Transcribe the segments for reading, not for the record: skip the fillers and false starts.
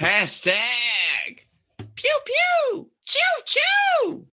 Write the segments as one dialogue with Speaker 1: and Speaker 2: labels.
Speaker 1: Hashtag pew pew choo choo.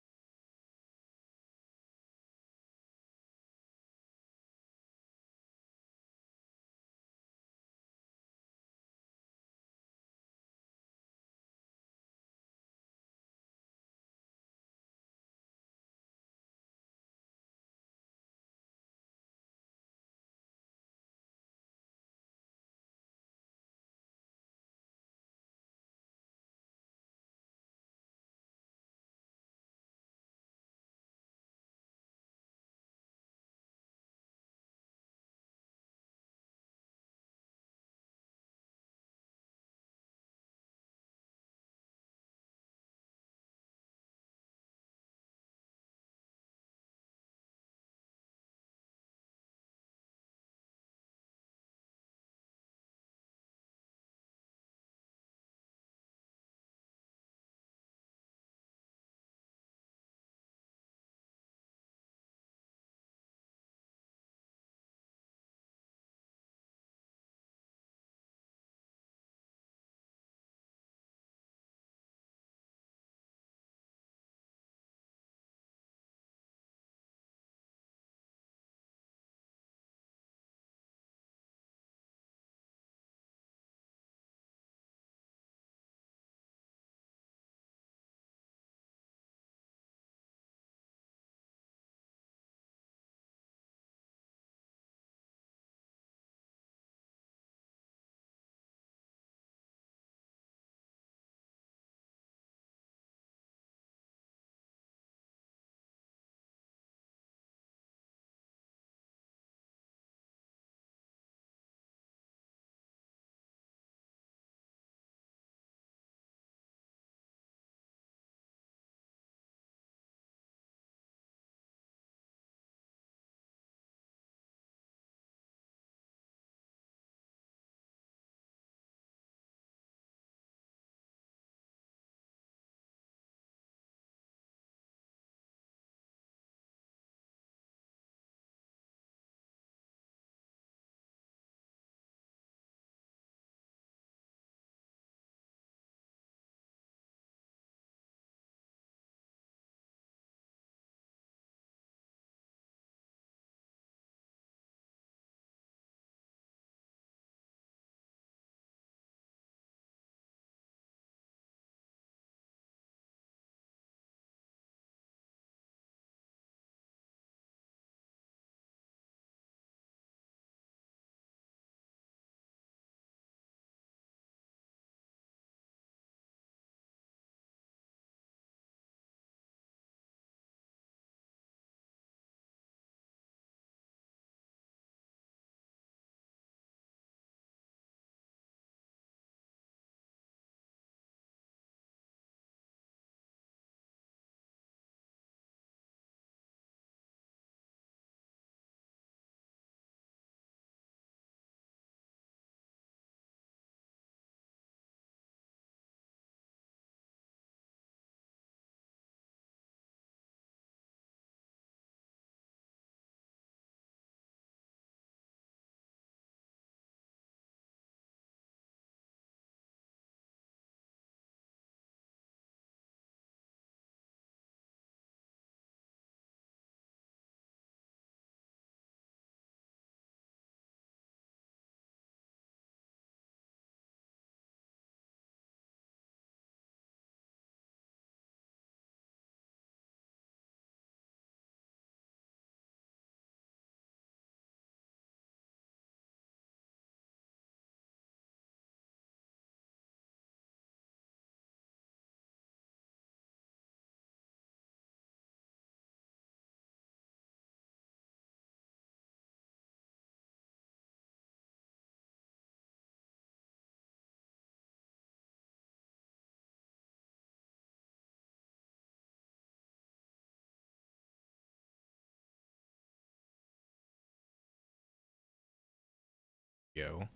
Speaker 2: Go.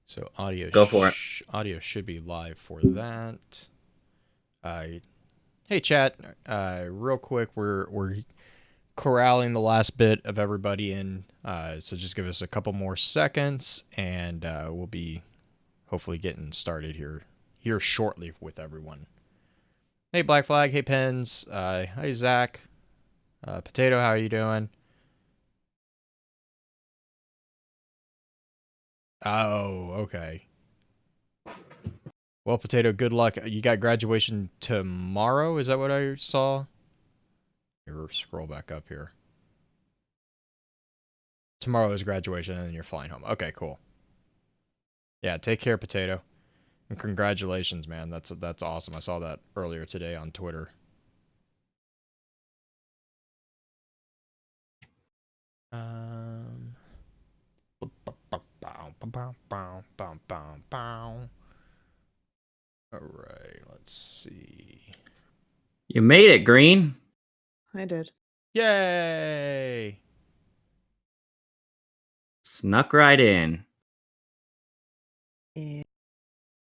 Speaker 2: So audio
Speaker 3: Go for it.
Speaker 2: audio should be live for that. Uh, hey chat, real quick, we're corralling the last bit of everybody in. So just give us a couple more seconds, and we'll be hopefully getting started here here shortly with everyone. Hey, Black Flag. Hey, Pens. Hi, Zach. Potato, how are you doing? Oh, okay. Well, Potato, good luck. You got graduation tomorrow? Is that what I saw? Here, scroll back up here. Tomorrow is graduation, and then you're flying home. Okay, cool. Yeah, take care, Potato. And congratulations, man. That's awesome. I saw that earlier today on Twitter. All right, let's see.
Speaker 3: You made it, Green.
Speaker 4: I did.
Speaker 2: Yay!
Speaker 3: Snuck right in.
Speaker 4: Yeah.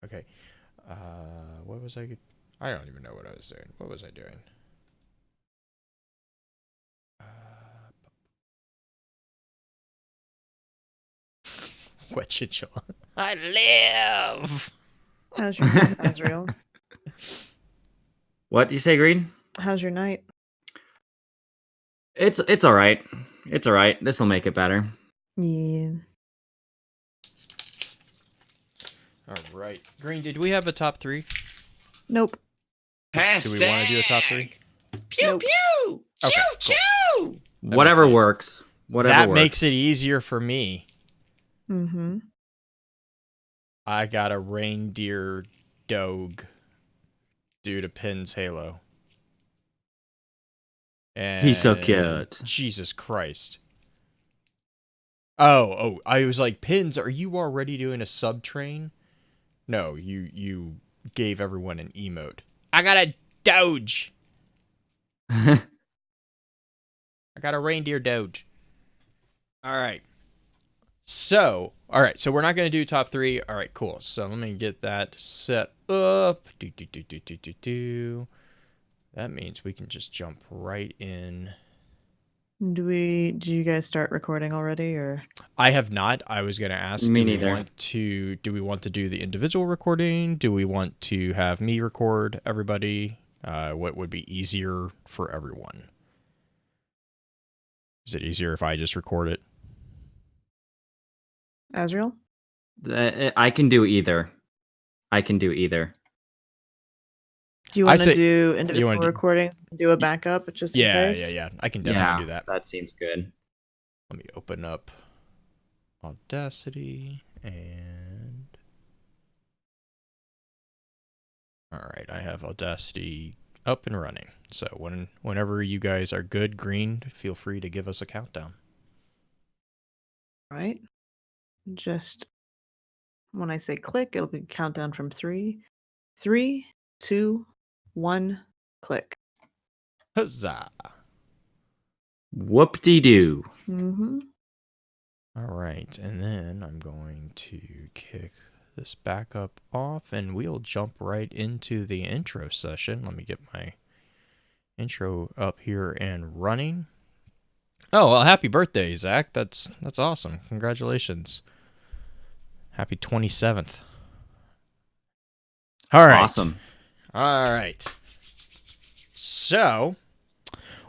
Speaker 2: Okay. What was I? I don't even know what I was doing. What was I doing? What chinchilla? I live.
Speaker 4: How's your night, Azrael?
Speaker 3: What do you say, Green?
Speaker 4: How's your night?
Speaker 3: It's all right. It's all right. This will make it better.
Speaker 4: Yeah.
Speaker 2: All right, Green. Did we have a top 3?
Speaker 4: Nope.
Speaker 2: Do we want to do a top 3?
Speaker 1: Pew
Speaker 4: Nope.
Speaker 1: pew.
Speaker 2: Okay,
Speaker 1: Chew
Speaker 2: cool.
Speaker 1: chew.
Speaker 2: That
Speaker 3: Whatever
Speaker 2: makes sense.
Speaker 3: works. Whatever
Speaker 2: that
Speaker 3: works.
Speaker 2: makes it easier for me.
Speaker 4: Mm-hmm.
Speaker 2: I got a reindeer dog due to Pin's Halo. And
Speaker 3: He's so cute.
Speaker 2: Jesus Christ. Oh, I was like, Pins, are you already doing a sub train? No, you gave everyone an emote. I got a Doge. I got a reindeer Doge. All right, so we're not going to do top 3. All right, cool. So let me get that set up. That means we can just jump right in.
Speaker 4: Do you guys start recording already, or?
Speaker 2: I have not. I was going to ask,
Speaker 3: Me
Speaker 2: do we
Speaker 3: neither.
Speaker 2: want to do the individual recording? Do we want to have me record everybody? What would be easier for everyone? Is it easier if I just record it?
Speaker 4: Azrael?
Speaker 3: I can do either.
Speaker 4: Do you
Speaker 2: I
Speaker 4: want to
Speaker 2: say-
Speaker 4: do individual
Speaker 2: wanna do-
Speaker 4: recordings? Do a backup just in case?
Speaker 2: Yeah. I can definitely do that.
Speaker 3: That seems good.
Speaker 2: Let me open up Audacity and... Alright, I have Audacity up and running. So whenever you guys are good, Green, feel free to give us a countdown.
Speaker 4: Right. Just when I say click, it'll be countdown from 3. 3, 2, 1, click.
Speaker 2: Huzzah!
Speaker 3: Whoop-de-doo.
Speaker 4: Mm-hmm.
Speaker 2: Alright, and then I'm going to kick this back up off, and we'll jump right into the intro session. Let me get my intro up here and running. Oh, well, happy birthday, Zach. That's awesome. Congratulations. Happy 27th. All right.
Speaker 3: Awesome.
Speaker 2: All right. So,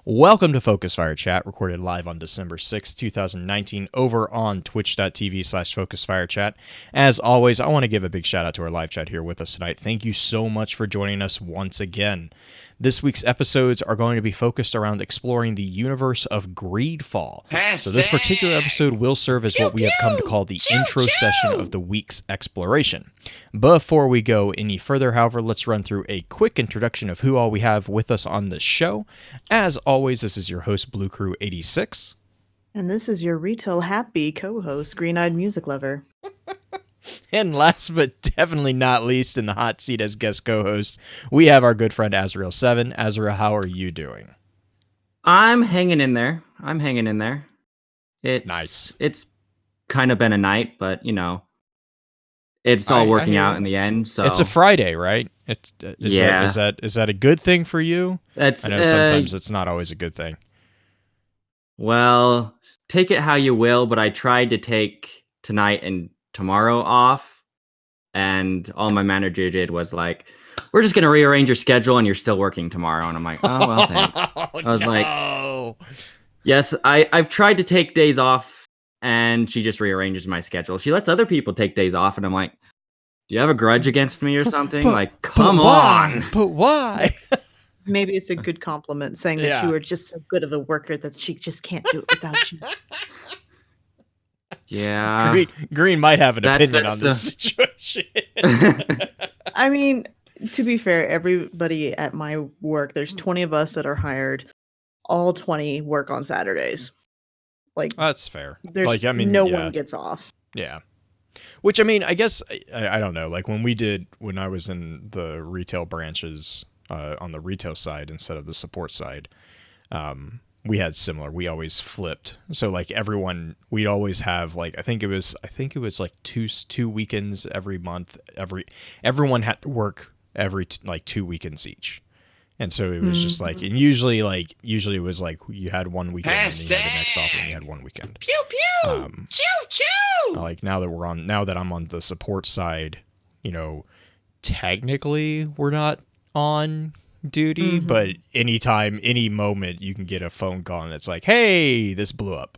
Speaker 2: welcome to Focus Fire Chat, recorded live on December 6th, 2019, over on twitch.tv/FocusFireChat. As always, I want to give a big shout out to our live chat here with us tonight. Thank you so much for joining us once again. This week's episodes are going to be focused around exploring the universe of Greedfall. So this particular episode will serve as what we have come to call the intro session of the week's exploration. Before we go any further, however, let's run through a quick introduction of who all we have with us on the show. As always, this is your host, Blue Crew 86.
Speaker 4: And this is your retail happy co-host, Green Eyed Music Lover.
Speaker 2: And last but definitely not least, in the hot seat as guest co-host, we have our good friend Azrael7. Azrael, how are you doing?
Speaker 3: I'm hanging in there.
Speaker 2: Nice.
Speaker 3: It's kind of been a night, but it's
Speaker 2: I
Speaker 3: all working
Speaker 2: hear
Speaker 3: out
Speaker 2: you.
Speaker 3: in the end. So
Speaker 2: It's a Friday, right?
Speaker 3: Yeah.
Speaker 2: Is that a good thing for you?
Speaker 3: That's
Speaker 2: I know sometimes it's not always a good thing.
Speaker 3: well, take it how you will, but I tried to take tonight and tomorrow off, and all my manager did was like, we're just gonna rearrange your schedule and you're still working tomorrow. And I'm like, oh well, thanks.
Speaker 2: Oh,
Speaker 3: I was like,
Speaker 2: no.
Speaker 3: yes, I've tried to take days off, and she just rearranges my schedule. She lets other people take days off, and I'm like, do you have a grudge against me or something? Like, come on.
Speaker 2: But why?
Speaker 4: Maybe it's a good compliment saying that
Speaker 2: Yeah.
Speaker 4: you are just so good of a worker that she just can't do it without you.
Speaker 3: Yeah.
Speaker 2: Green might have an
Speaker 3: That's-
Speaker 2: opinion
Speaker 3: that's
Speaker 2: on this situation.
Speaker 4: I mean, to be fair, everybody at my work, there's 20 of us that are hired. All 20 work on Saturdays. Like,
Speaker 2: That's fair.
Speaker 4: there's
Speaker 2: Like, I mean,
Speaker 4: no
Speaker 2: yeah.
Speaker 4: one gets off.
Speaker 2: Yeah. Which, I mean, I guess, I don't know. Like, when I was in the retail branches on the retail side instead of the support side, we had similar. We always flipped. So, like, we'd always have, like, I think it was like two weekends every month. Everyone had to work every, 2 weekends each. And so it was just like, and usually it was like you had one weekend and then you had the next off and you had one weekend.
Speaker 1: Pew pew. Choo choo.
Speaker 2: Like now that I'm on the support side, technically we're not on duty, but anytime, any moment you can get a phone call and it's like, hey, this blew up.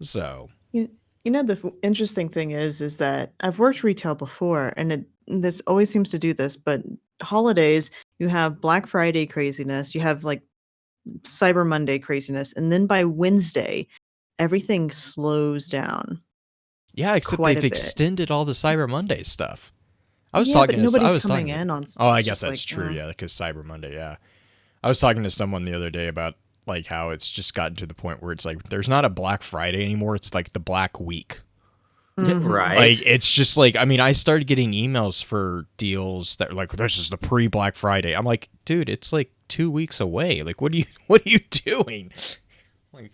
Speaker 2: So
Speaker 4: The interesting thing is that I've worked retail before, and this always seems to do this, but holidays, you have Black Friday craziness, you have like Cyber Monday craziness, and then by Wednesday, everything slows down.
Speaker 2: yeah, except
Speaker 4: Quite a
Speaker 2: they've
Speaker 4: bit.
Speaker 2: extended all the Cyber Monday stuff. I was
Speaker 4: Yeah,
Speaker 2: talking
Speaker 4: but
Speaker 2: to
Speaker 4: nobody's
Speaker 2: I was
Speaker 4: coming
Speaker 2: talking to-
Speaker 4: in on.
Speaker 2: Oh, I
Speaker 4: it's
Speaker 2: guess
Speaker 4: just
Speaker 2: that's
Speaker 4: like,
Speaker 2: true. Yeah, because Cyber Monday. Yeah, I was talking to someone the other day about like how it's just gotten to the point where it's like there's not a Black Friday anymore. It's like the Black Week.
Speaker 3: Right.
Speaker 2: Like it's just like, I mean, I started getting emails for deals that are like, this is the pre-Black Friday. I'm like, dude, it's like 2 weeks away. Like, what are you doing? Like,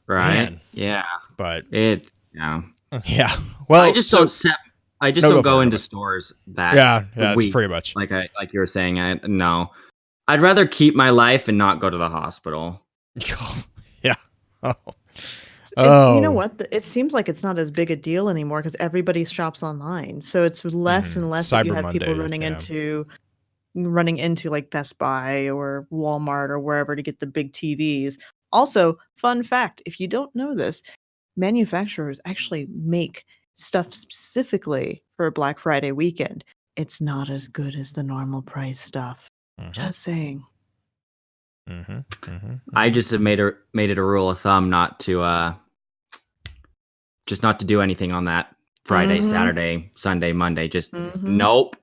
Speaker 3: Right.
Speaker 2: man.
Speaker 3: Yeah.
Speaker 2: But
Speaker 3: Yeah.
Speaker 2: yeah. Well,
Speaker 3: I just don't
Speaker 2: go
Speaker 3: go
Speaker 2: for it,
Speaker 3: into
Speaker 2: but-
Speaker 3: stores that
Speaker 2: Yeah, it's
Speaker 3: week.
Speaker 2: pretty much.
Speaker 3: Like you were saying. No. I'd rather keep my life and not go to the hospital.
Speaker 2: Yeah. Oh.
Speaker 4: You know
Speaker 2: Oh.
Speaker 4: what? It seems like it's not as big a deal anymore because everybody shops online. So it's less and less that you
Speaker 2: Cyber
Speaker 4: have people
Speaker 2: Monday,
Speaker 4: running into like Best Buy or Walmart or wherever to get the big TVs. Also, fun fact, if you don't know this, manufacturers actually make stuff specifically for a Black Friday weekend. It's not as good as the normal price stuff. Just saying.
Speaker 3: I just have made it a rule of thumb not to do anything on that Friday, Saturday, Sunday, Monday. Just nope.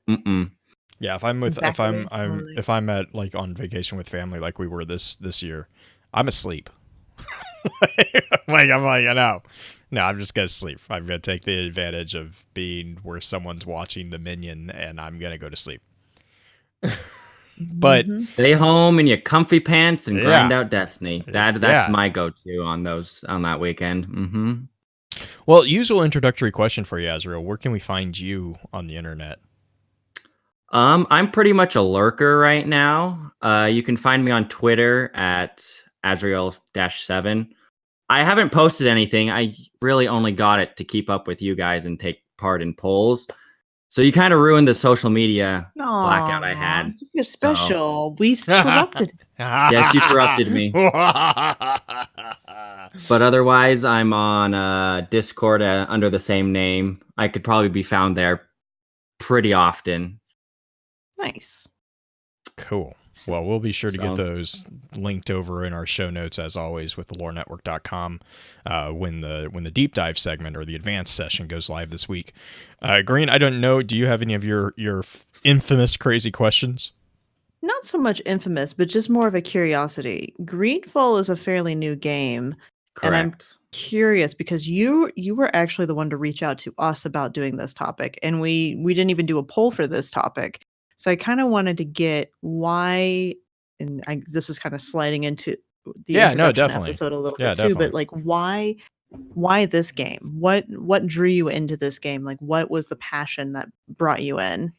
Speaker 2: Yeah, if I'm at like on vacation with family like we were this year, I'm asleep. I'm like, no, I'm just gonna sleep. I'm gonna take the advantage of being where someone's watching the Minion, and I'm gonna go to sleep. But
Speaker 3: Stay home in your comfy pants and grind out Destiny. That's
Speaker 2: Yeah.
Speaker 3: my go-to on that weekend.
Speaker 2: Well, usual introductory question for you, Azrael. Where can we find you on the internet?
Speaker 3: I'm pretty much a lurker right now. You can find me on Twitter at Azrael-7. I haven't posted anything. I really only got it to keep up with you guys and take part in polls. So you kind of ruined the social media blackout I had.
Speaker 4: You're special. We corrupted.
Speaker 3: Yes, you corrupted me. But otherwise, I'm on Discord under the same name. I could probably be found there pretty often.
Speaker 4: Nice.
Speaker 2: Cool. Well, we'll be sure to get
Speaker 3: So-
Speaker 2: those linked over in our show notes as always with thelorenetwork.com when the deep dive segment or the advanced session goes live this week. Green, I don't know. Do you have any of your infamous crazy questions?
Speaker 4: Not so much infamous, but just more of a curiosity. Greedfall is a fairly new game, and I'm
Speaker 3: Correct.
Speaker 4: curious because you were actually the one to reach out to us about doing this topic, and we didn't even do a poll for this topic. So I kind of wanted to get why, and this is kind of sliding into the introduction
Speaker 2: definitely.
Speaker 4: episode a little
Speaker 2: Yeah,
Speaker 4: bit too,
Speaker 2: definitely.
Speaker 4: but like why this game? What drew you into this game? Like what was the passion that brought you in?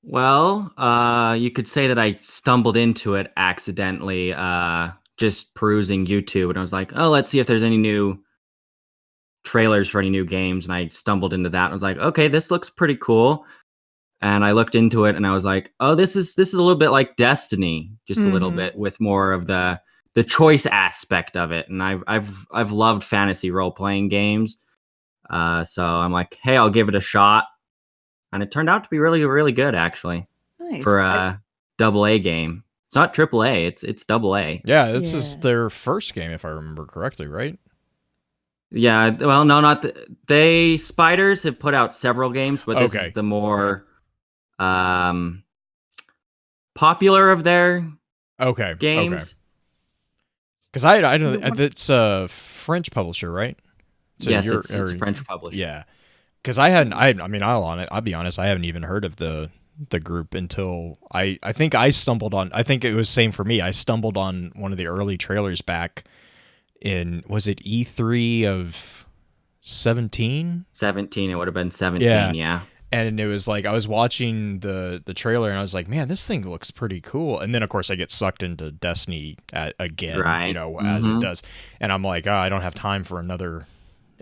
Speaker 3: Well, you could say that I stumbled into it accidentally, just perusing YouTube, and I was like, "Oh, let's see if there's any new trailers for any new games." And I stumbled into that. And I was like, "Okay, this looks pretty cool." and I looked into it, and I was like, "Oh, this is a little bit like Destiny, just a little
Speaker 4: Mhm.
Speaker 3: bit with more of the choice aspect of it." And I've loved fantasy role playing games, so I'm like, "Hey, I'll give it a shot," and it turned out to be really really good actually for
Speaker 4: Nice.
Speaker 3: a double A game. It's not triple A, it's double A.
Speaker 2: Yeah, this is
Speaker 4: Yeah.
Speaker 2: their first game, if I remember correctly, right?
Speaker 3: Yeah, well, no, not they Spiders have put out several games, but this is
Speaker 2: Okay.
Speaker 3: the more popular of their
Speaker 2: Okay.
Speaker 3: games.
Speaker 2: Because I
Speaker 4: You know
Speaker 2: don't.
Speaker 4: what?
Speaker 2: It's a French publisher, right? So
Speaker 3: Yes,
Speaker 2: you're,
Speaker 3: it's a French publisher.
Speaker 2: yeah. Because I hadn't.
Speaker 4: Nice.
Speaker 2: I mean, I'll be honest. I haven't even heard of the group until I think I stumbled on. I think it was same for me. I stumbled on one of the early trailers back in, was it E3 of 17?
Speaker 3: 17, it would have been 17,
Speaker 2: Yeah.
Speaker 3: yeah.
Speaker 2: And it was like I was watching the trailer and I was like, man, this thing looks pretty cool. And then of course I get sucked into Destiny again,
Speaker 3: Right.
Speaker 2: as it
Speaker 3: Mhm.
Speaker 2: does. And I'm like, oh, I don't have time for another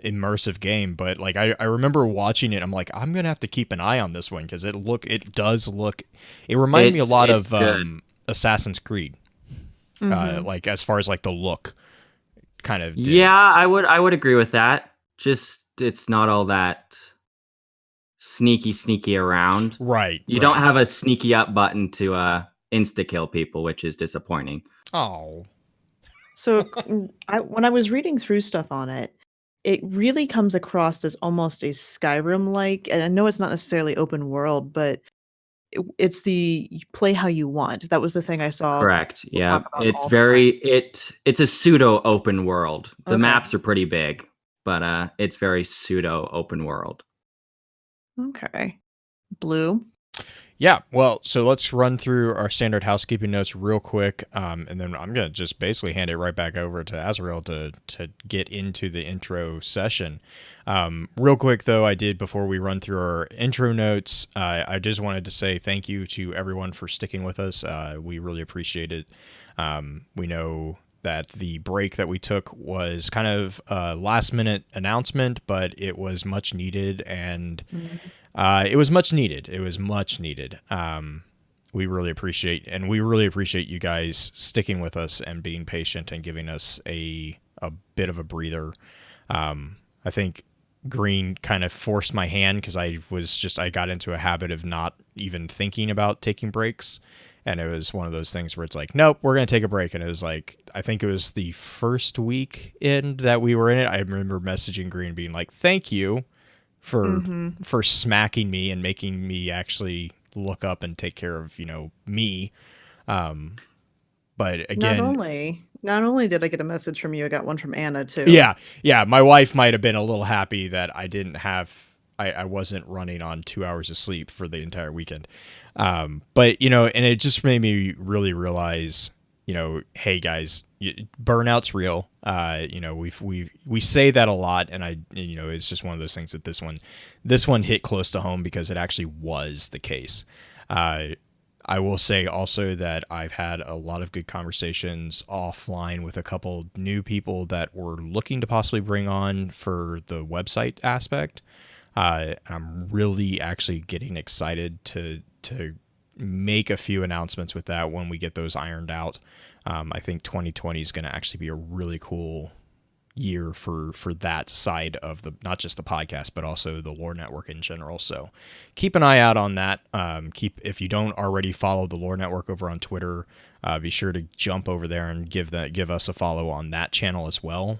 Speaker 2: immersive game. But like I remember watching it. I'm like, I'm gonna have to keep an eye on this one because it does look. It reminded me a lot
Speaker 3: It's
Speaker 2: of
Speaker 3: good.
Speaker 2: Assassin's Creed,
Speaker 4: Mhm.
Speaker 2: like as far as like the look kind of did.
Speaker 3: Yeah, I would agree with that. Just it's not all that sneaky around.
Speaker 2: Right.
Speaker 3: You don't have a sneaky up button to insta kill people, which is disappointing.
Speaker 2: Oh.
Speaker 4: So when I was reading through stuff on it, it really comes across as almost a Skyrim-like, and I know it's not necessarily open world, but it's the you play how you want. That was the thing I saw
Speaker 3: Correct.
Speaker 4: people
Speaker 3: Yeah.
Speaker 4: talk about
Speaker 3: It's
Speaker 4: all the time.
Speaker 3: it's a pseudo open world. The
Speaker 4: Okay.
Speaker 3: maps are pretty big, but it's very pseudo open world.
Speaker 4: Okay. Blue.
Speaker 2: Yeah, well, so let's run through our standard housekeeping notes real quick, and then I'm gonna just basically hand it right back over to Azrael to get into the intro session. Real quick though, I did before we run through our intro notes. I just wanted to say thank you to everyone for sticking with us. We really appreciate it. We know that the break that we took was kind of a last minute announcement, but it was much needed and.
Speaker 4: Mhm.
Speaker 2: It was much needed. It was much needed. We really appreciate you guys sticking with us and being patient and giving us a bit of a breather. I think Green kind of forced my hand because I got into a habit of not even thinking about taking breaks. And it was one of those things where it's like, nope, we're going to take a break. And it was like, I think it was the first week in that we were in it. I remember messaging Green being like, thank you for smacking me and making me actually look up and take care of me. But
Speaker 4: Not
Speaker 2: again,
Speaker 4: only did I get a message from you, I got one from Anna too.
Speaker 2: yeah, my wife might have been a little happy that I wasn't running on 2 hours of sleep for the entire weekend. But and it just made me really realize, hey guys, burnout's real. We say that a lot, and it's just one of those things that this one hit close to home because it actually was the case. I will say also that I've had a lot of good conversations offline with a couple new people that we're looking to possibly bring on for the website aspect. I'm really actually getting excited to make a few announcements with that when we get those ironed out. I think 2020 is going to actually be a really cool year for that side of the, not just the podcast, but also the Lore Network in general. So keep an eye out on that. If you don't already follow the Lore Network over on Twitter, be sure to jump over there and give us a follow on that channel as well.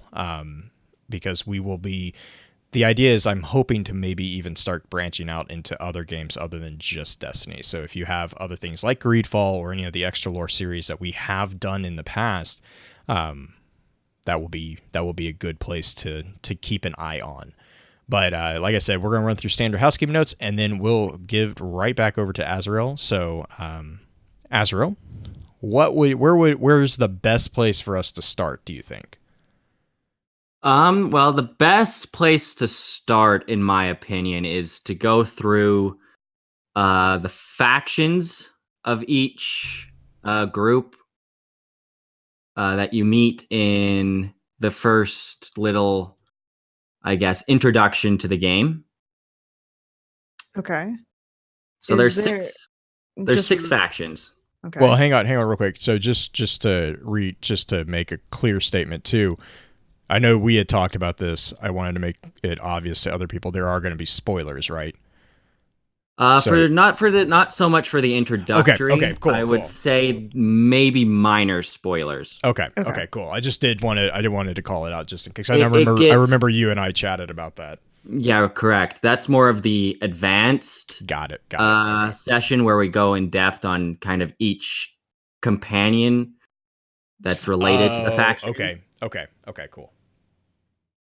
Speaker 2: Because the idea is I'm hoping to maybe even start branching out into other games other than just Destiny. So if you have other things like Greedfall or any of the extra lore series that we have done in the past, that will be a good place to keep an eye on. But like I said, we're going to run through standard housekeeping notes, and then we'll give right back over to Azrael. So, Azrael, where's the best place for us to start, do you think?
Speaker 3: Well, the best place to start, in my opinion, is to go through the factions of each group that you meet in the first little, I guess, introduction to the game.
Speaker 4: Okay.
Speaker 3: So
Speaker 4: Is
Speaker 3: there's
Speaker 4: there
Speaker 3: six. There's
Speaker 4: just
Speaker 3: six factions.
Speaker 4: okay?
Speaker 2: Well, hang on real quick. So just to make a clear statement too. I know we had talked about this. I wanted to make it obvious to other people there are going to be spoilers, right? So
Speaker 3: Not so much for the introductory.
Speaker 2: cool,
Speaker 3: I would
Speaker 2: cool.
Speaker 3: say maybe minor spoilers.
Speaker 2: Okay,
Speaker 4: Okay.
Speaker 2: cool. I didn't wanted to call it out just in case. I
Speaker 3: It
Speaker 2: I
Speaker 3: gets
Speaker 2: remember you and I chatted about that.
Speaker 3: Yeah, correct. That's more of the advanced
Speaker 2: Got it. Okay.
Speaker 3: session where we go in depth on kind of each companion that's related to the
Speaker 2: Oh,
Speaker 3: faction.
Speaker 2: okay, cool.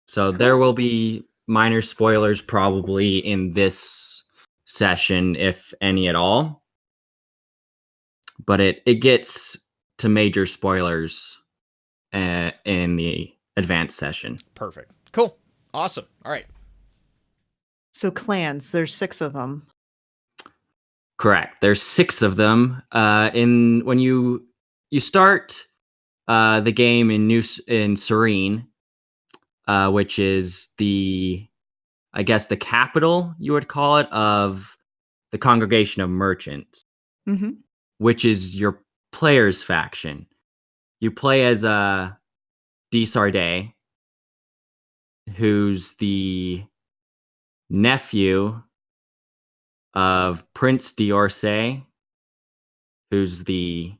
Speaker 3: So
Speaker 4: Cool.
Speaker 3: there will be minor spoilers probably in this session, if any at all. But it gets to major spoilers in the advanced session.
Speaker 2: Perfect. Cool. Awesome. All right.
Speaker 4: So clans, there's 6 of them.
Speaker 3: Correct. There's 6 of them. In when you start the game in Serene, which is I guess the capital you would call it of the Congregation of Merchants,
Speaker 4: Mm-hmm.
Speaker 3: which is your player's faction. You play as Desarde, who's the nephew of Prince d'Orsay, who's the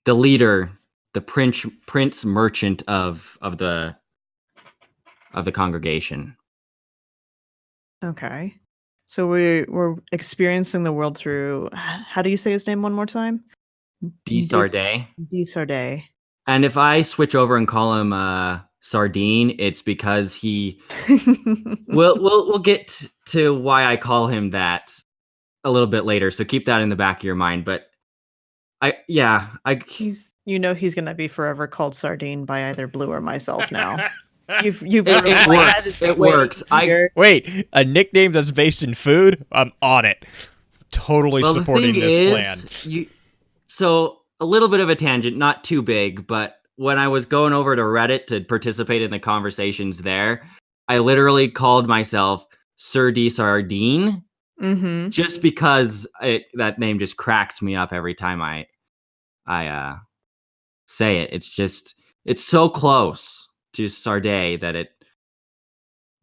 Speaker 3: leader, the prince merchant of the congregation.
Speaker 4: Okay. So we're experiencing the world through. How do you say his name one more time?
Speaker 3: Desarde.
Speaker 4: Desarde.
Speaker 3: And if I switch over and call him Sardine, it's because he we'll get to why I call him that a little bit later. So keep that in the back of your mind. But
Speaker 4: He's he's gonna be forever called Sardine by either Blue or myself now. You've
Speaker 3: it works. It works.
Speaker 2: Wait, a nickname that's based in food? I'm on it. Totally
Speaker 3: Well,
Speaker 2: supporting
Speaker 3: the thing
Speaker 2: this
Speaker 3: is,
Speaker 2: plan.
Speaker 3: So a little bit of a tangent, not too big, but when I was going over to Reddit to participate in the conversations there, I literally called myself Sir D Sardine, just because that name just cracks me up every time I say it. It's so close to Sarday that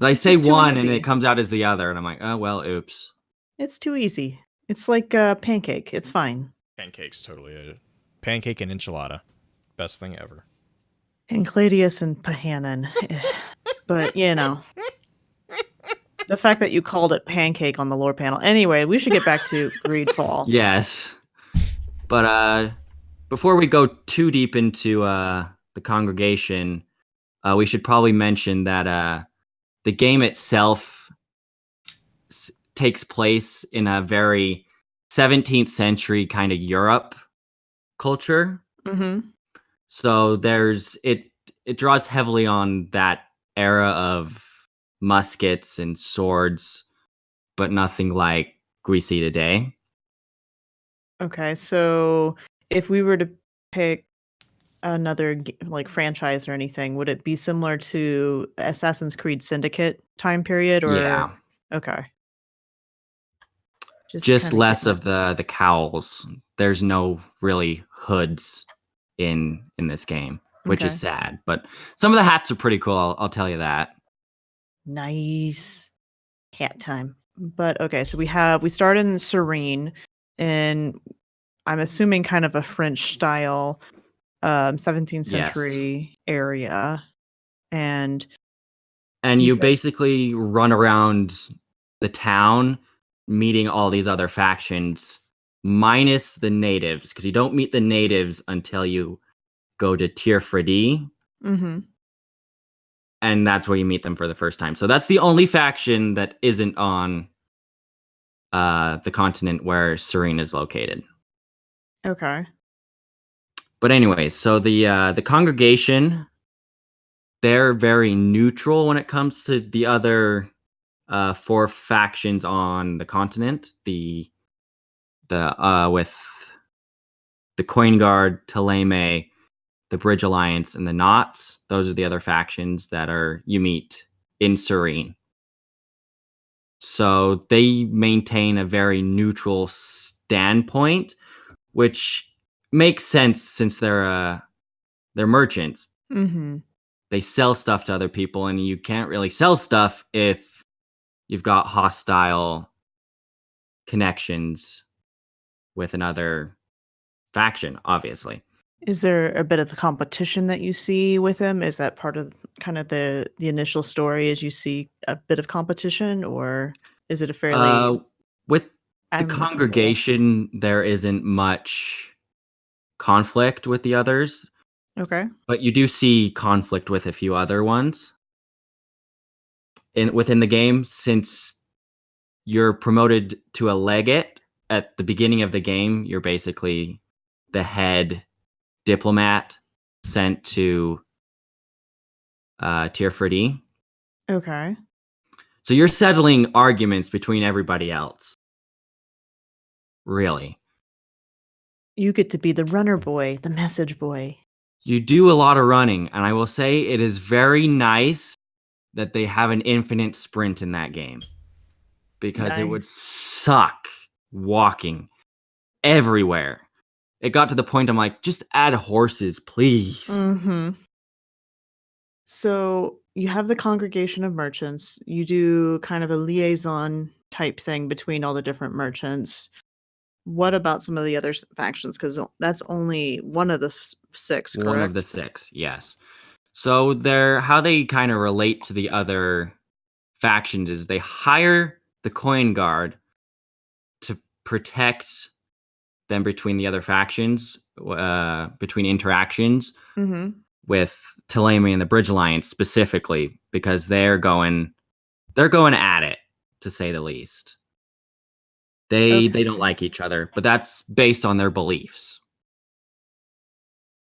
Speaker 3: I say one and it comes out as the other, and I'm like, oh well, oops.
Speaker 4: It's too easy. It's like pancake. It's fine.
Speaker 2: Pancake's totally a pancake and enchilada. Best thing ever.
Speaker 4: Pancladius and Pahanan. But, the fact that you called it pancake on the lore panel. Anyway, we should get back to Greedfall.
Speaker 3: Yes. But before we go too deep into the congregation, we should probably mention that the game itself takes place in a very 17th century kind of Europe culture.
Speaker 4: Mm-hmm.
Speaker 3: So it draws heavily on that era of muskets and swords, but nothing like we see today.
Speaker 4: Okay, so if we were to pick another like franchise or anything, would it be similar to Assassin's Creed Syndicate time period or
Speaker 3: Yeah.
Speaker 4: Okay.
Speaker 3: Just
Speaker 4: kinda
Speaker 3: less
Speaker 4: getting
Speaker 3: of the cowls. There's no really hoods in this game, which is
Speaker 4: Okay.
Speaker 3: sad. But some of the hats are pretty cool. I'll tell you that.
Speaker 4: Nice. Cat time. But okay, so we start in Serene, and I'm assuming kind of a French style 17th
Speaker 3: Yes.
Speaker 4: century area. And
Speaker 3: You
Speaker 4: said-
Speaker 3: basically run around the town meeting all these other factions, minus the natives, because you don't meet the natives until you go to Tierfredi,
Speaker 4: Mm-hmm.
Speaker 3: and that's where you meet them for the first time. So that's the only faction that isn't on the continent where Serene is located.
Speaker 4: Okay.
Speaker 3: But anyway, so the congregation, they're very neutral when it comes to the other 4 factions on the continent. The with the Coin Guard, Taleme, the Bridge Alliance, and the Knots. Those are the other factions that you meet in Serene. So they maintain a very neutral standpoint, which makes sense since they're merchants.
Speaker 4: Mm-hmm.
Speaker 3: They sell stuff to other people, and you can't really sell stuff if you've got hostile connections with another faction, obviously.
Speaker 4: Is there a bit of a competition that you see with him? Is that part of kind of the initial story as you see a bit of competition, or is it a fairly
Speaker 3: With the
Speaker 4: amicable?
Speaker 3: congregation, there isn't much conflict with the others,
Speaker 4: Okay.
Speaker 3: but you do see conflict with a few other ones within the game, since you're promoted to a legate at the beginning of the game. You're basically the head diplomat sent to Tier 4D.
Speaker 4: Okay.
Speaker 3: So you're settling arguments between everybody else. Really.
Speaker 4: You get to be the runner boy, the message boy.
Speaker 3: You do a lot of running, and I will say it is very nice that they have an infinite sprint in that game, because it would
Speaker 4: Nice.
Speaker 3: suck walking everywhere. It got to the point I'm like, just add horses, please.
Speaker 4: Mm-hmm. So you have the congregation of merchants. You do kind of a liaison type thing between all the different merchants. What about some of the other factions? Because that's only one of the six,
Speaker 3: One of
Speaker 4: correct?
Speaker 3: the 6, yes. So how they kind of relate to the other factions is they hire the coin guard to protect them between the other factions, between interactions
Speaker 4: Mm-hmm.
Speaker 3: with Talemi and the Bridge Alliance specifically, because they're going at it, to say the least. They don't
Speaker 4: Okay.
Speaker 3: like each other, but that's based on their beliefs.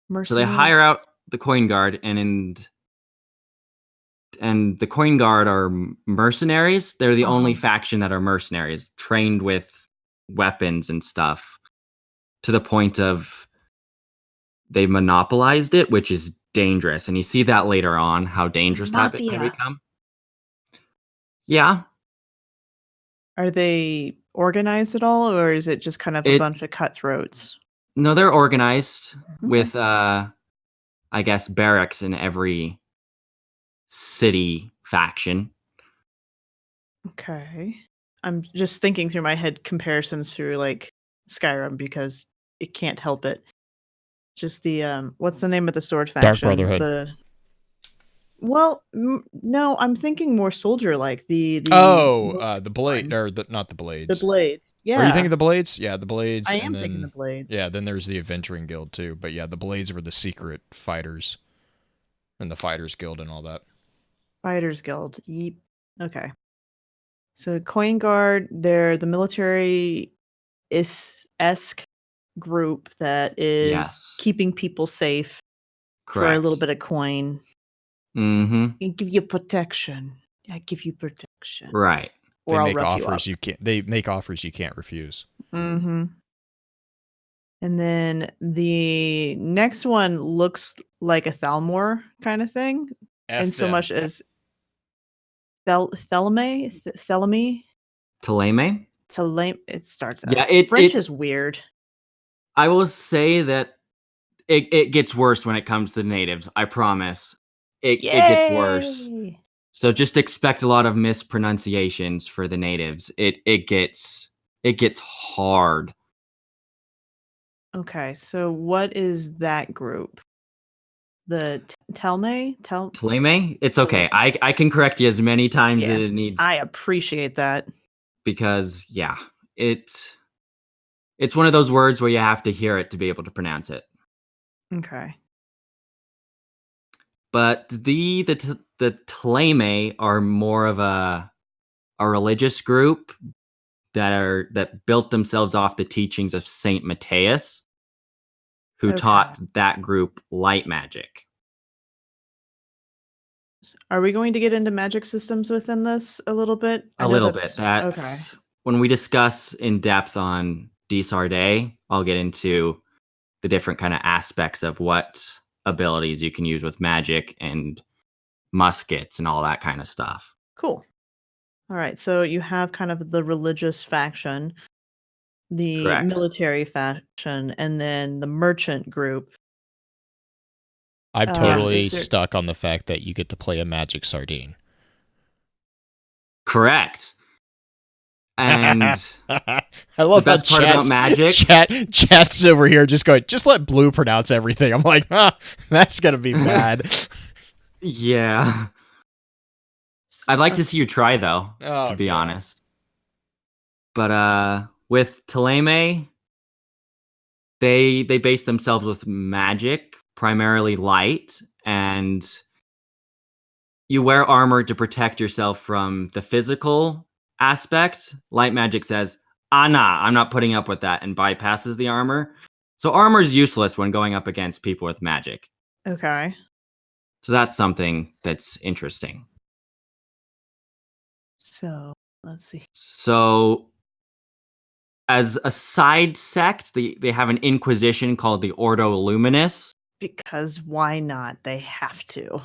Speaker 3: So they
Speaker 4: Mercenary.
Speaker 3: hire out the coin guard, and the coin guard are mercenaries. They're the only
Speaker 4: Uh-huh.
Speaker 3: faction that are mercenaries, trained with weapons and stuff, to the point of they monopolized it, which is dangerous. And you see that later on, how dangerous that can
Speaker 4: Mafia.
Speaker 3: become. Yeah,
Speaker 4: Are they organized at all, or is it just kind of a
Speaker 3: it
Speaker 4: bunch of cutthroats?
Speaker 3: no, they're organized
Speaker 4: Okay.
Speaker 3: with I guess barracks in every city faction.
Speaker 4: Okay. I'm just thinking through my head comparisons through like Skyrim because it can't help it. Just the what's the name of the sword
Speaker 2: Dark
Speaker 4: faction?
Speaker 2: Brotherhood.
Speaker 4: No, I'm thinking more soldier like the
Speaker 2: Oh, the blade,
Speaker 4: one.
Speaker 2: or not the
Speaker 4: The
Speaker 2: blades.
Speaker 4: blades.
Speaker 2: Are you thinking
Speaker 4: Yeah.
Speaker 2: the blades? Yeah, the blades,
Speaker 4: I
Speaker 2: and
Speaker 4: am thinking the
Speaker 2: then
Speaker 4: blades.
Speaker 2: yeah, then there's the Adventuring Guild too. But yeah, the blades were the secret fighters, and the Fighters Guild and all that.
Speaker 4: Fighters Guild. Yeep. Okay. So Coin Guard, they're the military esque group that is
Speaker 3: Yes,
Speaker 4: keeping people safe for a little
Speaker 3: correct.
Speaker 4: bit of coin.
Speaker 3: Mm-hmm.
Speaker 4: And give you protection. I give you protection.
Speaker 3: Right.
Speaker 2: They
Speaker 4: Or I'll
Speaker 2: make
Speaker 4: rough you up.
Speaker 2: offers you can't. They make offers you can't refuse.
Speaker 4: Mm-hmm. And then the next one looks like a Thalmor kind of thing.
Speaker 2: F
Speaker 4: And so
Speaker 2: them.
Speaker 4: much as Theleme? Theleme?
Speaker 3: Taleme?
Speaker 4: Teleme? It starts
Speaker 3: Yeah,
Speaker 4: out.
Speaker 3: it
Speaker 4: French
Speaker 3: it
Speaker 4: is weird.
Speaker 3: I will say that it gets worse when it comes to the natives. I promise. It gets worse.
Speaker 4: Yay!
Speaker 3: So just expect a lot of mispronunciations for the natives. It gets hard.
Speaker 4: Okay, so what is that group? The Telme?
Speaker 3: Taleme? It's okay.
Speaker 4: Teleme.
Speaker 3: I can correct you as many times as
Speaker 4: Yeah,
Speaker 3: it needs,
Speaker 4: I appreciate that.
Speaker 3: because yeah, it's one of those words where you have to hear it to be able to pronounce it.
Speaker 4: Okay.
Speaker 3: But the Tlame are more of a religious group that built themselves off the teachings of Saint Matthias, who
Speaker 4: Okay.
Speaker 3: taught that group light magic.
Speaker 4: Are we going to get into magic systems within this a little bit? I
Speaker 3: A
Speaker 4: know
Speaker 3: little bit.
Speaker 4: that's okay.
Speaker 3: That's when we discuss in depth on Day, I'll get into the different kind of aspects of what abilities you can use with magic and muskets and all that kind of stuff.
Speaker 4: Cool. All right, so you have kind of the religious faction, the
Speaker 3: Correct.
Speaker 4: military faction, and then the merchant group.
Speaker 2: I'm
Speaker 3: Yes.
Speaker 2: totally
Speaker 4: Is there
Speaker 2: stuck on the fact that you get to play a magic sardine.
Speaker 3: Correct. And
Speaker 2: I
Speaker 3: the
Speaker 2: love how
Speaker 3: best part about magic,
Speaker 2: chat's over here just going, just let Blue pronounce everything. I'm like, that's gonna be bad.
Speaker 3: yeah. I'd like to see you try though,
Speaker 2: Oh
Speaker 3: to be
Speaker 2: god.
Speaker 3: honest. But with Teleme, they base themselves with magic, primarily light, and you wear armor to protect yourself from the physical aspect. Light magic says, "Ah, nah, I'm not putting up with that," and bypasses the armor. So armor is useless when going up against people with magic.
Speaker 4: okay?
Speaker 3: So that's something that's interesting.
Speaker 4: So let's see.
Speaker 3: So as a side sect, they have an inquisition called the Ordo Luminis.
Speaker 4: Because why not? They have to.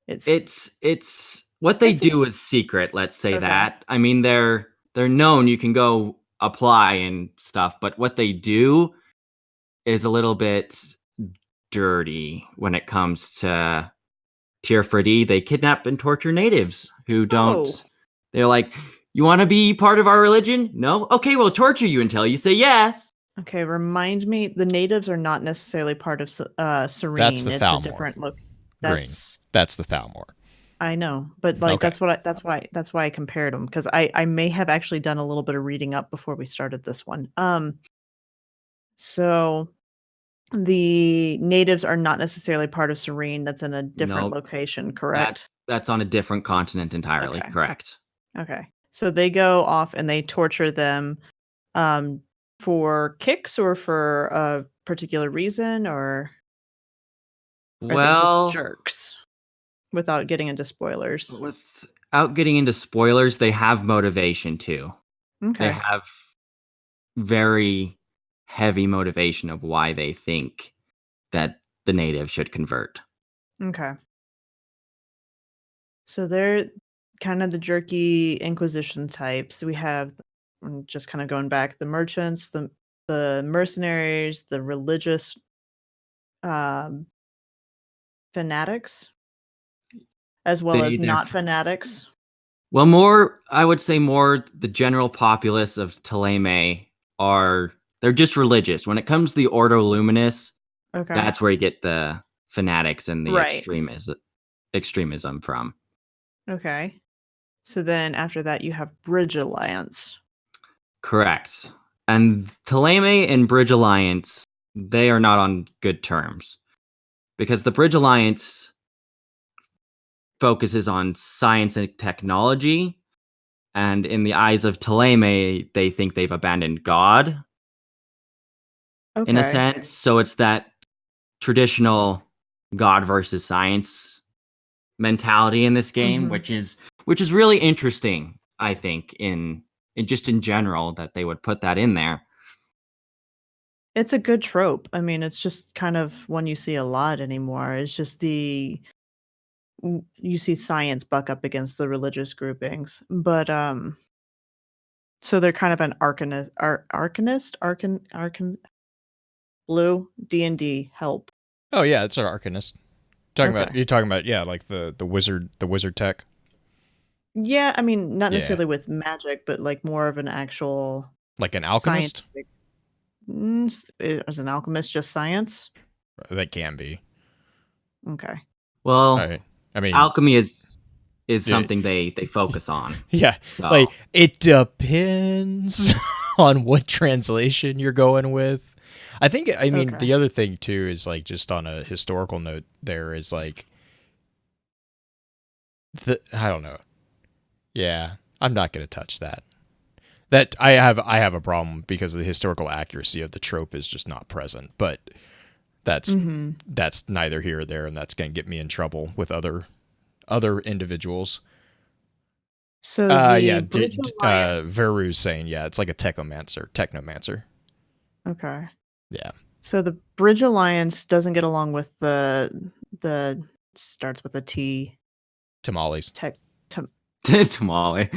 Speaker 4: It's
Speaker 3: It's what they
Speaker 4: it's a,
Speaker 3: do is secret, let's say
Speaker 4: okay.
Speaker 3: that. I mean, they're known, you can go apply and stuff, but what they do is a little bit dirty when it comes to Tier 4D. They kidnap and torture natives who
Speaker 4: Oh,
Speaker 3: don't. They're like, "You want to be part of our religion? No? Okay, we'll torture you until you say yes."
Speaker 4: okay. Remind me, the natives are not necessarily part of
Speaker 2: That's
Speaker 4: Serene.
Speaker 2: the
Speaker 4: It's a
Speaker 2: Thalmor.
Speaker 4: different look.
Speaker 2: Green.
Speaker 4: That's
Speaker 2: That's the Thalmor.
Speaker 4: I know, but like
Speaker 2: Okay.
Speaker 4: that's why I compared them because I may have actually done a little bit of reading up before we started this one. So the natives are not necessarily part of Serene. That's in a different
Speaker 3: Nope.
Speaker 4: location,
Speaker 3: That's
Speaker 4: correct?
Speaker 3: that's on a different continent entirely.
Speaker 4: Okay.
Speaker 3: Correct.
Speaker 4: Okay. So they go off and they torture them um for kicks or for a particular reason, or are they just
Speaker 3: Well,
Speaker 4: jerks without getting into spoilers?
Speaker 3: without getting into spoilers, they have motivation too. They
Speaker 4: Okay.
Speaker 3: have very heavy motivation of why they think that the native should convert.
Speaker 4: Okay. So they're kind of the jerky Inquisition types. We have, just kind of going back, the merchants, the mercenaries, the religious um, fanatics, as well as
Speaker 3: They're
Speaker 4: not fanatics.
Speaker 3: well, more I would say more the general populace of Teleme are they're just religious. When it comes to the Ordo Luminis,
Speaker 4: Okay.
Speaker 3: that's where you get the fanatics and the
Speaker 4: Right.
Speaker 3: extremism from.
Speaker 4: Okay. So then after that, you have Bridge Alliance.
Speaker 3: Correct. And Teleme and Bridge Alliance, they are not on good terms because the Bridge Alliance focuses on science and technology. And in the eyes of Teleme, they think they've abandoned God in a
Speaker 4: Okay.
Speaker 3: sense. So it's that traditional God versus science mentality in this game,
Speaker 4: Hmm.
Speaker 3: which is really interesting, I think, in just in general that they would put that in there.
Speaker 4: It's a good trope. I mean, it's just kind of one you see a lot anymore. It's just you see science buck up against the religious groupings, but so they're kind of an arcanist, blue D&D help.
Speaker 2: Oh yeah, it's our Arcanist.
Speaker 4: Okay.
Speaker 2: You're talking about like the wizard tech.
Speaker 4: Yeah, I mean, not
Speaker 2: Yeah.
Speaker 4: necessarily with magic, but like more of an actual
Speaker 2: Like an alchemist?
Speaker 4: scientific. Is an alchemist just science?
Speaker 2: That can be.
Speaker 4: Okay.
Speaker 3: Well,
Speaker 2: I mean,
Speaker 3: alchemy is
Speaker 2: yeah,
Speaker 3: something they focus on.
Speaker 2: yeah, like
Speaker 3: So
Speaker 2: it depends on what translation you're going with. I mean
Speaker 4: Okay.
Speaker 2: the other thing too is like just on a historical note there is like I don't know. Yeah, I'm not going to touch that. That I have a problem because the historical accuracy of the trope is just not present, but that's
Speaker 4: Mhm.
Speaker 2: that's neither here or there, and that's going to get me in trouble with other individuals.
Speaker 4: So the
Speaker 2: Yeah,
Speaker 4: Bridge Alliance.
Speaker 2: Veru's saying, yeah, it's like a technomancer.
Speaker 4: Okay.
Speaker 2: Yeah,
Speaker 4: So the Bridge Alliance doesn't get along with the starts with a T
Speaker 2: tamales.
Speaker 4: tech.
Speaker 3: Tamale.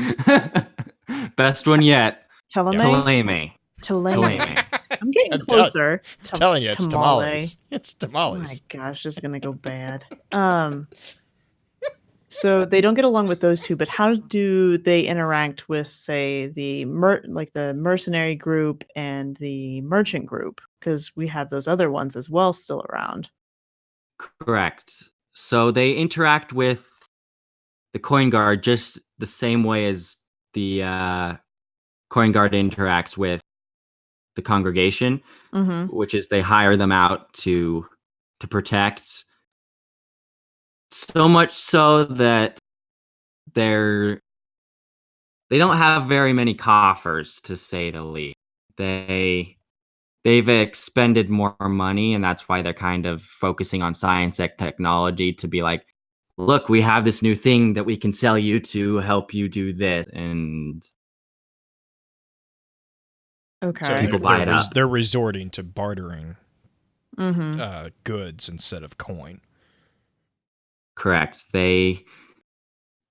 Speaker 3: Best one yet.
Speaker 4: Teleme?
Speaker 3: Taleme.
Speaker 4: Taleme. I'm getting
Speaker 2: I'm
Speaker 4: closer.
Speaker 2: telling you, it's
Speaker 4: Tamale.
Speaker 2: tamales. It's
Speaker 4: Oh my
Speaker 2: tamales.
Speaker 4: gosh, this is gonna go bad. So they don't get along with those two, but how do they interact with, say, the the mercenary group and the merchant group? Because we have those other ones as well still around.
Speaker 3: Correct. So they interact with the coin guard just the same way as the coin guard interacts with the congregation,
Speaker 4: Mm-hmm.
Speaker 3: which is they hire them out to protect. So much so that they're they don't have very many coffers, to say the least. They've expended more money, and that's why they're kind of focusing on science and technology to be like, look, we have this new thing that we can sell you to help you do this, and
Speaker 2: So
Speaker 4: Okay.
Speaker 3: people buy it up.
Speaker 2: they're resorting to bartering
Speaker 4: Mm-hmm.
Speaker 2: goods instead of coin.
Speaker 3: Correct. They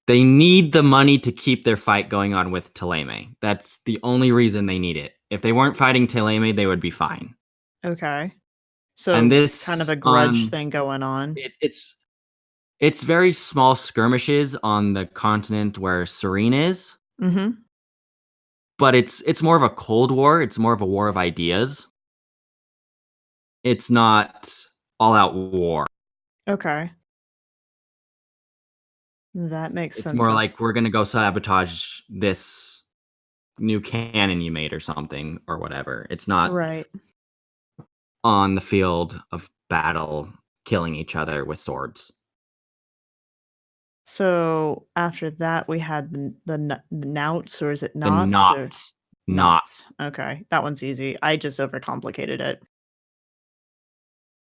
Speaker 3: need the money to keep their fight going on with Teleme. That's the only reason they need it. If they weren't fighting Teleme, they would be fine.
Speaker 4: Okay.
Speaker 3: And
Speaker 4: So kind of
Speaker 3: this
Speaker 4: a grudge thing going on.
Speaker 3: it's very small skirmishes on the continent where Serene is,
Speaker 4: Mm-hmm.
Speaker 3: but it's more of a cold war. It's more of a war of ideas. It's not all out war.
Speaker 4: Okay. That makes
Speaker 3: It's
Speaker 4: sense.
Speaker 3: more like we're gonna go sabotage this new cannon you made or something or whatever. It's not
Speaker 4: Right.
Speaker 3: on the field of battle killing each other with swords.
Speaker 4: So after that, we had the Nauts, or is it
Speaker 3: The
Speaker 4: Knots or
Speaker 3: knots. Not.
Speaker 4: Knots? Okay, that one's easy. I just overcomplicated it.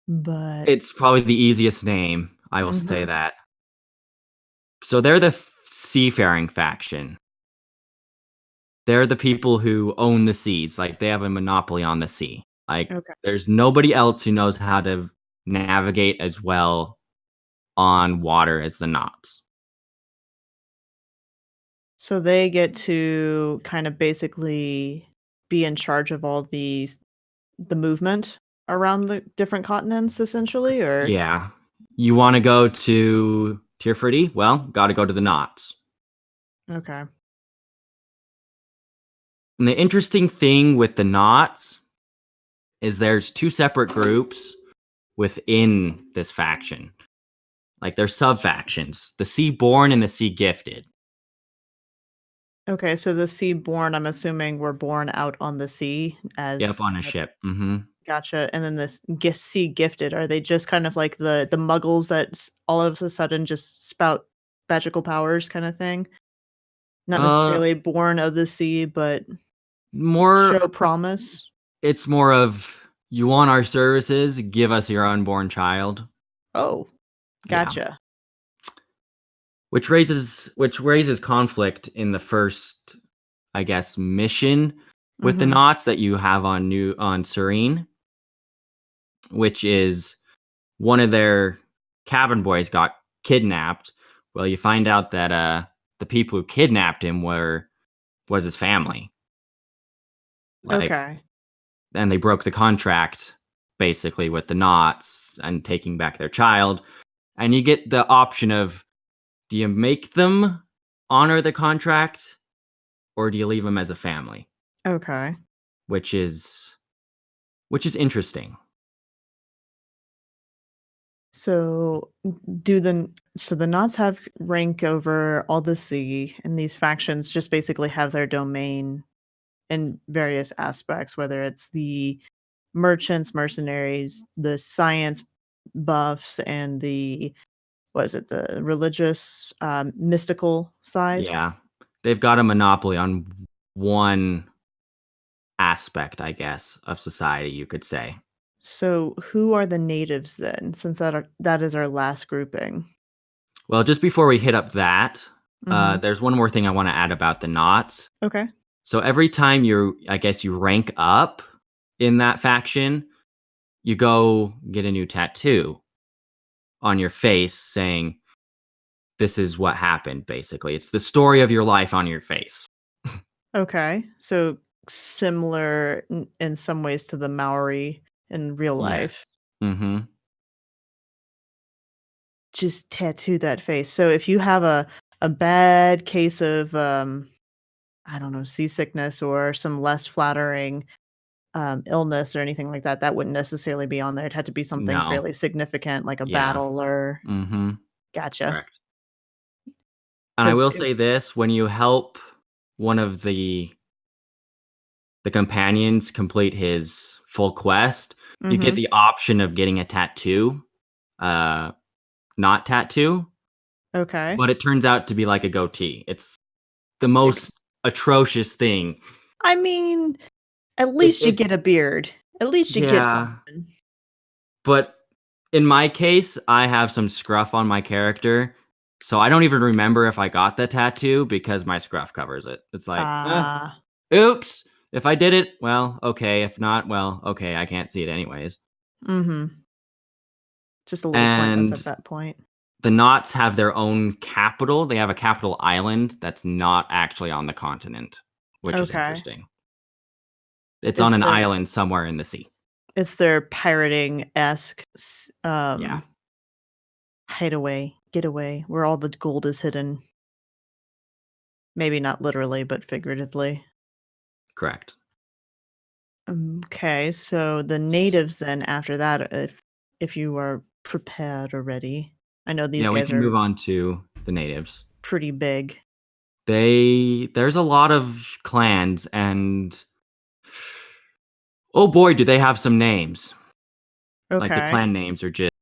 Speaker 4: But
Speaker 3: It's probably the easiest name, I will say
Speaker 4: mhm.
Speaker 3: that. So they're the seafaring faction. They're the people who own the seas. Like they have a monopoly on the sea. Like
Speaker 4: Okay.
Speaker 3: there's nobody else who knows how to navigate as well on water as the knots.
Speaker 4: So they get to kind of basically be in charge of all the movement around the different continents, essentially, or
Speaker 3: Yeah. You want to go to Tier 30? Well, got to go to the knots.
Speaker 4: okay.
Speaker 3: And the interesting thing with the knots is there's two separate groups within this faction. Like they're sub factions, the Sea Born and the Sea Gifted.
Speaker 4: Okay, so the Seaborn, I'm assuming were born out on the sea
Speaker 3: Yep,
Speaker 4: as
Speaker 3: on a
Speaker 4: kind of
Speaker 3: ship. Mm-hmm.
Speaker 4: gotcha. And then the sea gifted, are they just kind of like the muggles that all of a sudden just spout magical powers kind of thing? Not
Speaker 3: Uh,
Speaker 4: necessarily born of the sea, but
Speaker 3: more.
Speaker 4: show promise.
Speaker 3: It's more of you want our services, give us your unborn child.
Speaker 4: Oh,
Speaker 3: Yeah,
Speaker 4: gotcha.
Speaker 3: which raises conflict in the first, I guess, mission with the
Speaker 4: Mm-hmm.
Speaker 3: knots that you have on Serene, which is one of their cabin boys got kidnapped. Well, you find out that the people who kidnapped him was his family. Like,
Speaker 4: Okay.
Speaker 3: and they broke the contract basically with the knots and taking back their child. And you get the option of, do you make them honor the contract or do you leave them as a family?
Speaker 4: Okay.
Speaker 3: Which is interesting.
Speaker 4: So the Knots have rank over all the sea, and these factions just basically have their domain in various aspects, whether it's the merchants, mercenaries, the science buffs, and the what is it, the religious, mystical side.
Speaker 3: Yeah. They've got a monopoly on one aspect, I guess, of society, you could say.
Speaker 4: So who are the natives then, since that is our last grouping?
Speaker 3: Well, just before we hit up that,
Speaker 4: Hmm.
Speaker 3: there's one more thing I want to add about the knots.
Speaker 4: Okay.
Speaker 3: So every time I guess you rank up in that faction, you go get a new tattoo on your face saying, this is what happened, basically. It's the story of your life on your face.
Speaker 4: Okay. So similar in some ways to the Maori in real life.
Speaker 3: Mm-hmm.
Speaker 4: Just tattoo that face. So if you have a bad case of I don't know, seasickness or some less flattering illness or anything like that, that wouldn't necessarily be on there. It had to be something
Speaker 3: No.
Speaker 4: fairly significant, like a
Speaker 3: Yeah.
Speaker 4: battle or
Speaker 3: Mm-hmm.
Speaker 4: gotcha.
Speaker 3: Correct. And I
Speaker 4: 'Cause
Speaker 3: will say this, when you help one of the companions complete his full quest, you get
Speaker 4: Mhm.
Speaker 3: the option of getting a tattoo. Not tattoo,
Speaker 4: Okay.
Speaker 3: but it turns out to be like a goatee. It's the
Speaker 4: Like,
Speaker 3: most atrocious thing.
Speaker 4: I mean, at
Speaker 3: It
Speaker 4: least you
Speaker 3: it
Speaker 4: get a beard. At least you get
Speaker 3: yeah,
Speaker 4: something.
Speaker 3: but in my case, I have some scruff on my character, so I don't even remember if I got the tattoo because my scruff covers it. It's like,
Speaker 4: Ah.
Speaker 3: oops. If I did it, well, okay. If not, well, okay. I can't see it anyways.
Speaker 4: Mhm. Just a little pointless at
Speaker 3: And
Speaker 4: that point.
Speaker 3: the knots have their own capital. They have a capital island that's not actually on the continent, which is
Speaker 4: Okay.
Speaker 3: interesting. It's on
Speaker 4: It's
Speaker 3: an
Speaker 4: their
Speaker 3: island somewhere in the sea.
Speaker 4: it's their pirating-esque
Speaker 3: Yeah,
Speaker 4: hideaway, getaway, where all the gold is hidden. Maybe not literally, but figuratively.
Speaker 3: correct.
Speaker 4: Okay, so the natives then after that, if you are prepared or ready. I know these
Speaker 3: Yeah, we
Speaker 4: guys
Speaker 3: can
Speaker 4: are
Speaker 3: move on to the natives.
Speaker 4: pretty big.
Speaker 3: There's a lot of clans, and oh boy, do they have some names. Like the
Speaker 4: Okay.
Speaker 3: clan names are just